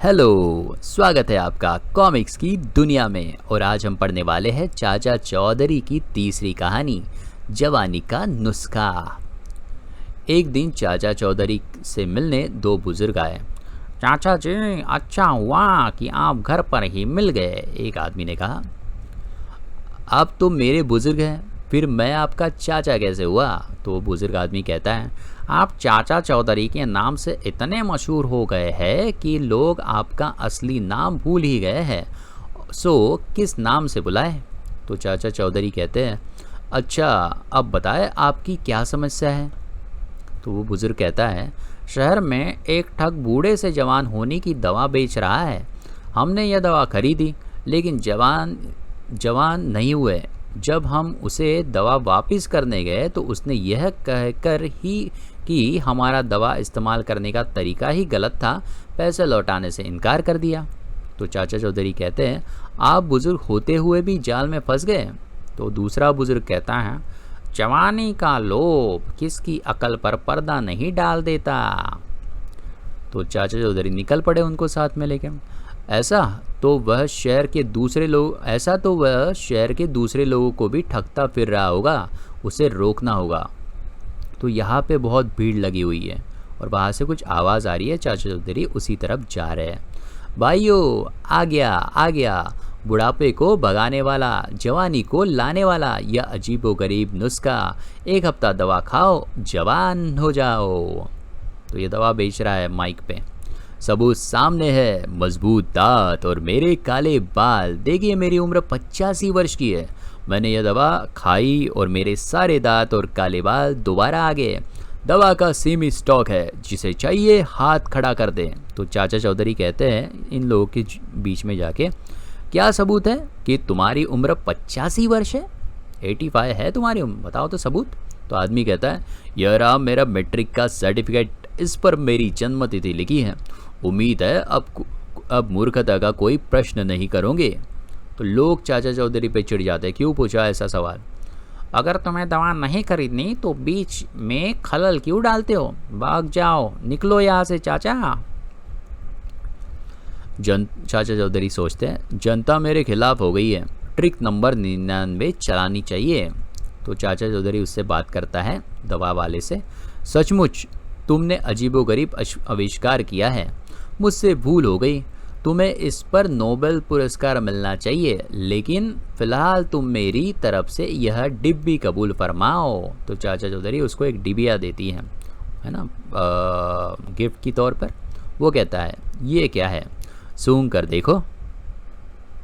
Hello, स्वागत है आपका कॉमिक्स की दुनिया में। और आज हम पढ़ने वाले हैं चाचा चौधरी की तीसरी कहानी, जवानी का नुस्खा। एक दिन चाचा चौधरी से मिलने दो बुजुर्ग आए। चाचा जी, अच्छा हुआ कि आप घर पर ही मिल गए, एक आदमी ने कहा। आप तो मेरे बुजुर्ग हैं, फिर मैं आपका चाचा कैसे हुआ? तो बुजुर्ग आदमी कहता है, आप चाचा चौधरी के नाम से इतने मशहूर हो गए हैं कि लोग आपका असली नाम भूल ही गए हैं। सो किस नाम से बुलाएं? तो चाचा चौधरी कहते हैं, अच्छा अब बताएं आपकी क्या समस्या है? तो वो बुजुर्ग कहता है, शहर में एक ठग बूढ़े से जवान होने की दवा बेच रहा है। हमने यह दवा खरीदी, लेकिन जवान जवान नहीं हुए। जब हम उसे दवा वापस करने गए तो उसने यह कहकर ही कि हमारा दवा इस्तेमाल करने का तरीका ही गलत था, पैसे लौटाने से इनकार कर दिया। तो चाचा चौधरी कहते हैं, आप बुजुर्ग होते हुए भी जाल में फंस गए? तो दूसरा बुजुर्ग कहता है, जवानी का लोभ किसकी अकल पर पर्दा नहीं डाल देता। तो चाचा चौधरी निकल पड़े उनको साथ में लेके। ऐसा तो वह शहर के दूसरे लोगों को भी ठगता फिर रहा होगा, उसे रोकना होगा। तो यहाँ पे बहुत भीड़ लगी हुई है और वहाँ से कुछ आवाज़ आ रही है। चाचा चौधरी उसी तरफ जा रहे हैं। भाइयों, आ गया आ गया, बुढ़ापे को भगाने वाला, जवानी को लाने वाला यह अजीबोगरीब नुस्खा। एक हफ्ता दवा खाओ, जवान हो जाओ। तो ये दवा बेच रहा है माइक पे। सबूत सामने है, मजबूत दांत और मेरे काले बाल। देखिए, मेरी उम्र 85 वर्ष की है। मैंने यह दवा खाई और मेरे सारे दांत और काले बाल दोबारा आ गए। दवा का सीमित स्टॉक है, जिसे चाहिए हाथ खड़ा कर दें। तो चाचा चौधरी कहते हैं इन लोगों के बीच में जाके, क्या सबूत है कि तुम्हारी उम्र 85 वर्ष है? 85 है तुम्हारी उम्र, बताओ तो सबूत। तो आदमी कहता है, यह रहा मेरा मैट्रिक का सर्टिफिकेट, इस पर मेरी जन्म तिथि लिखी है। उम्मीद है अब मूर्खता का कोई प्रश्न नहीं करोगे। तो लोग चाचा चौधरी पे चिढ़ जाते हैं, क्यों पूछा ऐसा सवाल? अगर तुम्हें दवा नहीं खरीदनी तो बीच में खलल क्यों डालते हो? भाग जाओ, निकलो यहाँ से चाचा। चाचा चौधरी सोचते हैं, जनता मेरे खिलाफ हो गई है, ट्रिक नंबर 99 चलानी चाहिए। तो चाचा चौधरी उससे बात करता है, दवा वाले से। सचमुच तुमने अजीबोगरीब आविष्कार किया है, मुझसे भूल हो गई। तुम्हें इस पर नोबेल पुरस्कार मिलना चाहिए, लेकिन फिलहाल तुम मेरी तरफ से यह डिब्बी कबूल फरमाओ। तो चाचा चौधरी उसको एक डिबिया देती है ना, गिफ्ट की तौर पर। वो कहता है, ये क्या है, सूंघ कर देखो।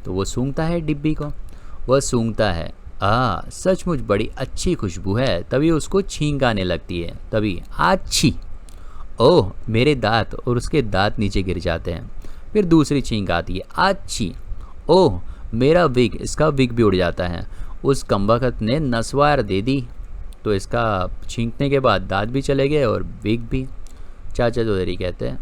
तो वो सूंघता है डिब्बी को। वह सूंघता है, सचमुच बड़ी अच्छी खुशबू है। तभी उसको छींक आने लगती है। तभी अच्छी, ओह मेरे दांत, और उसके दांत नीचे गिर जाते हैं। फिर दूसरी छींक आती है, अच्छी, ओह मेरा विग, इसका विग भी उड़ जाता है। उस कमबख्त ने नस्वार दे दी। तो इसका छींकने के बाद दांत भी चले गए और विग भी। चाचा चौधरी कहते हैं,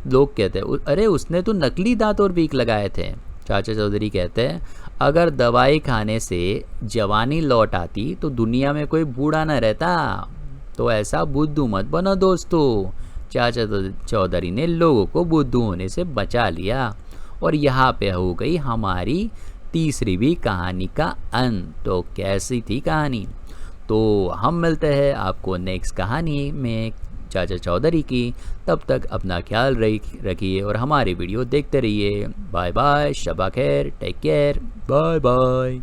लोग कहते हैं, अरे उसने तो नकली दांत और विग लगाए थे। चाचा चौधरी कहते हैं, अगर दवाई खाने से जवानी लौट आती तो दुनिया में कोई बूढ़ा न रहता। तो ऐसा बुद्धू मत बनो दोस्तों। चाचा चौधरी ने लोगों को बुद्धू होने से बचा लिया। और यहाँ पे हो गई हमारी तीसरी भी कहानी का अंत। तो कैसी थी कहानी? तो हम मिलते हैं आपको नेक्स्ट कहानी में चाचा चौधरी की। तब तक अपना ख्याल रखिए और हमारी वीडियो देखते रहिए। बाय बाय, शबा खैर, टेक केयर, बाय बाय।